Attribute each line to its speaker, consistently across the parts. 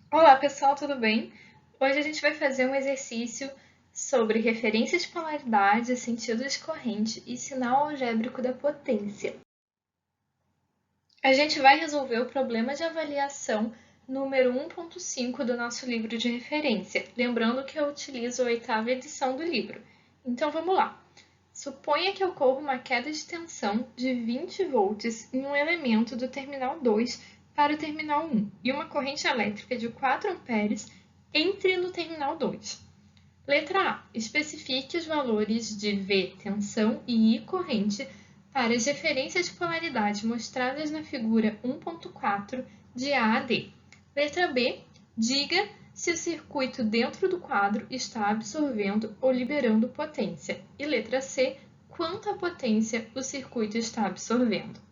Speaker 1: Olá pessoal, tudo bem? Hoje a gente vai fazer um exercício sobre referência de polaridade, sentido de corrente e sinal algébrico da potência. A gente vai resolver o problema de avaliação número 1.5 do nosso livro de referência, lembrando que eu utilizo a 8ª edição do livro. Então vamos lá. Suponha que ocorra uma queda de tensão de 20 volts em um elemento do terminal 2 para o terminal 1 e uma corrente elétrica de 4 amperes entre no terminal 2. Letra A. Especifique os valores de V, tensão, e I, corrente, para as referências de polaridade mostradas na figura 1.4 de A a D. Letra B. Diga se o circuito dentro do quadro está absorvendo ou liberando potência. E letra C. Quanta potência o circuito está absorvendo.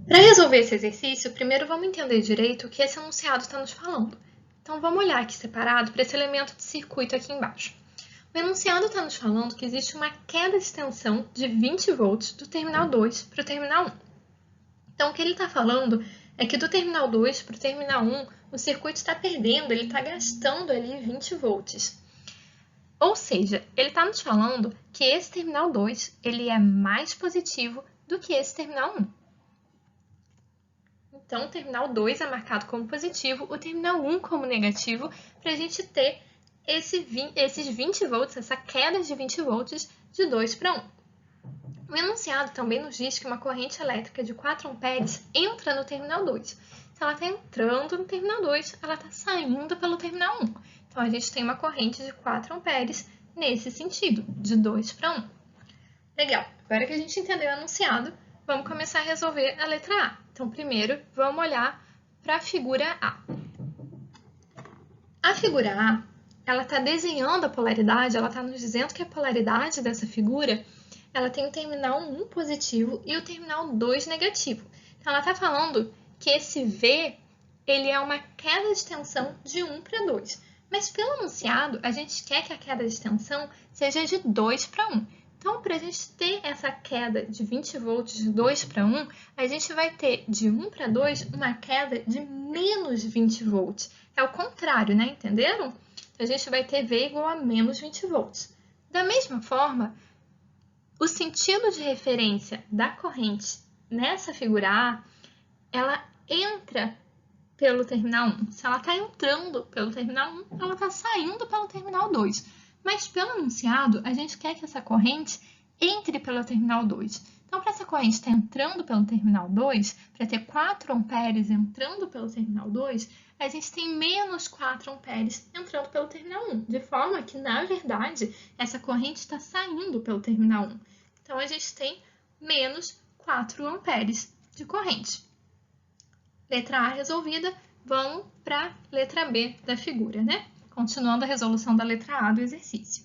Speaker 1: Para resolver esse exercício, primeiro vamos entender direito o que esse enunciado está nos falando. Então vamos olhar aqui separado para esse elemento de circuito aqui embaixo. O enunciado está nos falando que existe uma queda de tensão de 20 volts do terminal 2 para o terminal 1. Então o que ele está falando é que do terminal 2 para o terminal 1, o circuito está perdendo, ele está gastando ali 20 volts. Ou seja, ele está nos falando que esse terminal 2 ele é mais positivo do que esse terminal 1. Então, o terminal 2 é marcado como positivo, o terminal 1 como negativo, para a gente ter esses 20 volts, essa queda de 20 volts de 2 para 1. O enunciado também nos diz que uma corrente elétrica de 4 amperes entra no terminal 2. Se ela está entrando no terminal 2, ela está saindo pelo terminal 1. Então, a gente tem uma corrente de 4 amperes nesse sentido, de 2 para 1. Legal, agora que a gente entendeu o enunciado, vamos começar a resolver a letra A. Então, primeiro, vamos olhar para a figura A. A figura A, ela está desenhando a polaridade, ela está nos dizendo que a polaridade dessa figura, ela tem o terminal 1 positivo e o terminal 2 negativo. Então, ela está falando que esse V, ele é uma queda de tensão de 1 para 2. Mas pelo enunciado, a gente quer que a queda de tensão seja de 2 para 1. Então, para a gente ter essa queda de 20 volts de 2 para 1, a gente vai ter de 1 para 2 uma queda de menos 20 volts. É o contrário, né? Entenderam? Então, a gente vai ter V igual a menos 20 volts. Da mesma forma, o sentido de referência da corrente nessa figura A, ela entra pelo terminal 1. Se ela está entrando pelo terminal 1, ela está saindo pelo terminal 2. Mas pelo enunciado, a gente quer que essa corrente entre pelo terminal 2. Então, para essa corrente estar entrando pelo terminal 2, para ter 4 amperes entrando pelo terminal 2, a gente tem menos 4 amperes entrando pelo terminal 1, de forma que, na verdade, essa corrente está saindo pelo terminal 1. Então, a gente tem menos 4 amperes de corrente. Letra A resolvida, vamos para a letra B da figura, né? Continuando a resolução da letra A do exercício.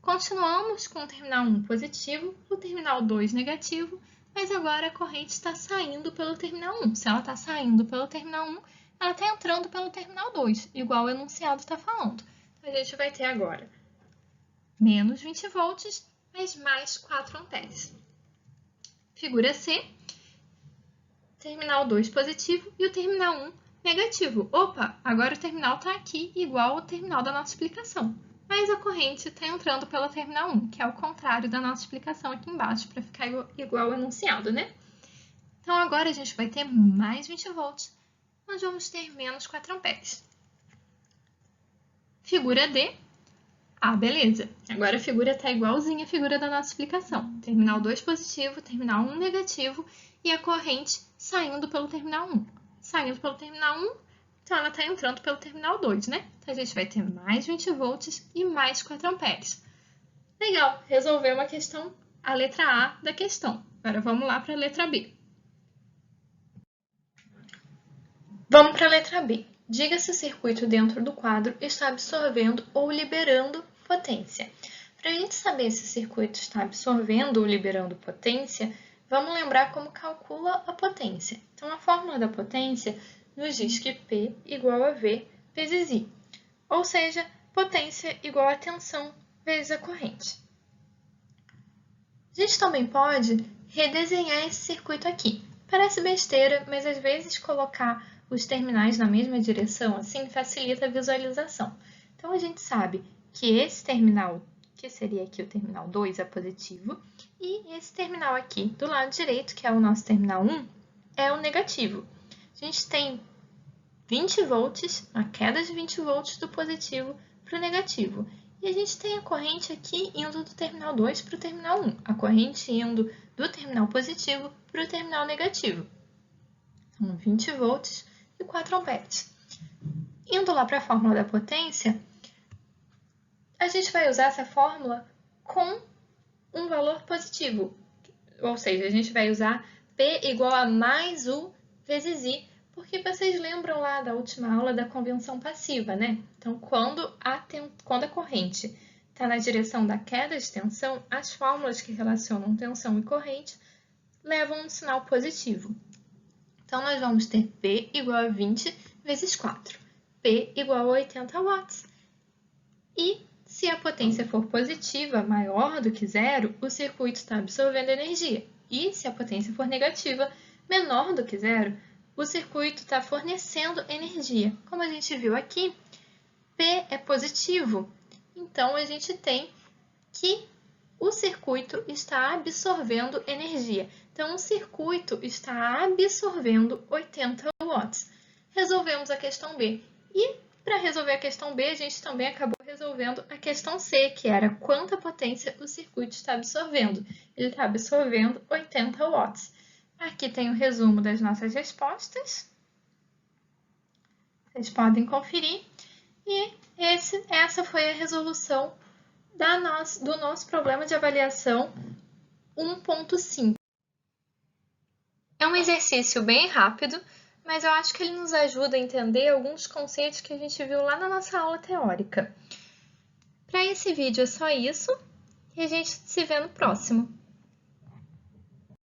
Speaker 1: Continuamos com o terminal 1 positivo, o terminal 2 negativo, mas agora a corrente está saindo pelo terminal 1. Se ela está saindo pelo terminal 1, ela está entrando pelo terminal 2, igual o enunciado está falando. Então, a gente vai ter agora menos 20 volts, mas mais 4 amperes. Figura C, terminal 2 positivo e o terminal 1 negativo. Opa, agora o terminal está aqui igual ao terminal da nossa explicação, mas a corrente está entrando pela terminal 1, que é o contrário da nossa explicação aqui embaixo, para ficar igual ao enunciado, né? Então, agora a gente vai ter mais 20 volts, nós vamos ter menos 4 amperes. Figura D. Ah, beleza. Agora a figura está igualzinha à figura da nossa explicação. Terminal 2 positivo, terminal 1 negativo e a corrente saindo pelo terminal 1. Saindo pelo terminal 1, então ela está entrando pelo terminal 2, né? Então a gente vai ter mais 20 volts e mais 4 amperes. Legal, resolveu uma questão, a letra A da questão. Agora vamos lá para a letra B. Vamos para a letra B. Diga se o circuito dentro do quadro está absorvendo ou liberando potência. Para a gente saber se o circuito está absorvendo ou liberando potência, vamos lembrar como calcula a potência. Então, a fórmula da potência nos diz que P igual a V vezes I, ou seja, potência igual a tensão vezes a corrente. A gente também pode redesenhar esse circuito aqui. Parece besteira, mas às vezes colocar os terminais na mesma direção, assim facilita a visualização. Então, a gente sabe que esse terminal, que seria aqui o terminal 2, é positivo, e esse terminal aqui do lado direito, que é o nosso terminal 1, é o negativo. A gente tem 20 volts, uma queda de 20 volts do positivo para o negativo. E a gente tem a corrente aqui indo do terminal 2 para o terminal 1, a corrente indo do terminal positivo para o terminal negativo. São 20 volts e 4 amperes. Indo lá para a fórmula da potência, a gente vai usar essa fórmula com um valor positivo, ou seja, a gente vai usar P igual a mais U vezes I, porque vocês lembram lá da última aula da convenção passiva, né? Então, quando a corrente está na direção da queda de tensão, as fórmulas que relacionam tensão e corrente levam um sinal positivo. Então, nós vamos ter P igual a 20 vezes 4. P igual a 80 watts. E se a potência for positiva, maior do que zero, o circuito está absorvendo energia. E se a potência for negativa, menor do que zero, o circuito está fornecendo energia. Como a gente viu aqui, P é positivo, então a gente tem que o circuito está absorvendo energia. Então, o circuito está absorvendo 80 watts. Resolvemos a questão B. E, para resolver a questão B, a gente também acabou resolvendo a questão C, que era quanta potência o circuito está absorvendo. Ele está absorvendo 80 watts. Aqui tem o resumo das nossas respostas. Vocês podem conferir. E essa foi a resolução do nosso problema de avaliação 1.5. É um exercício bem rápido, mas eu acho que ele nos ajuda a entender alguns conceitos que a gente viu lá na nossa aula teórica. Para esse vídeo é só isso, e a gente se vê no próximo.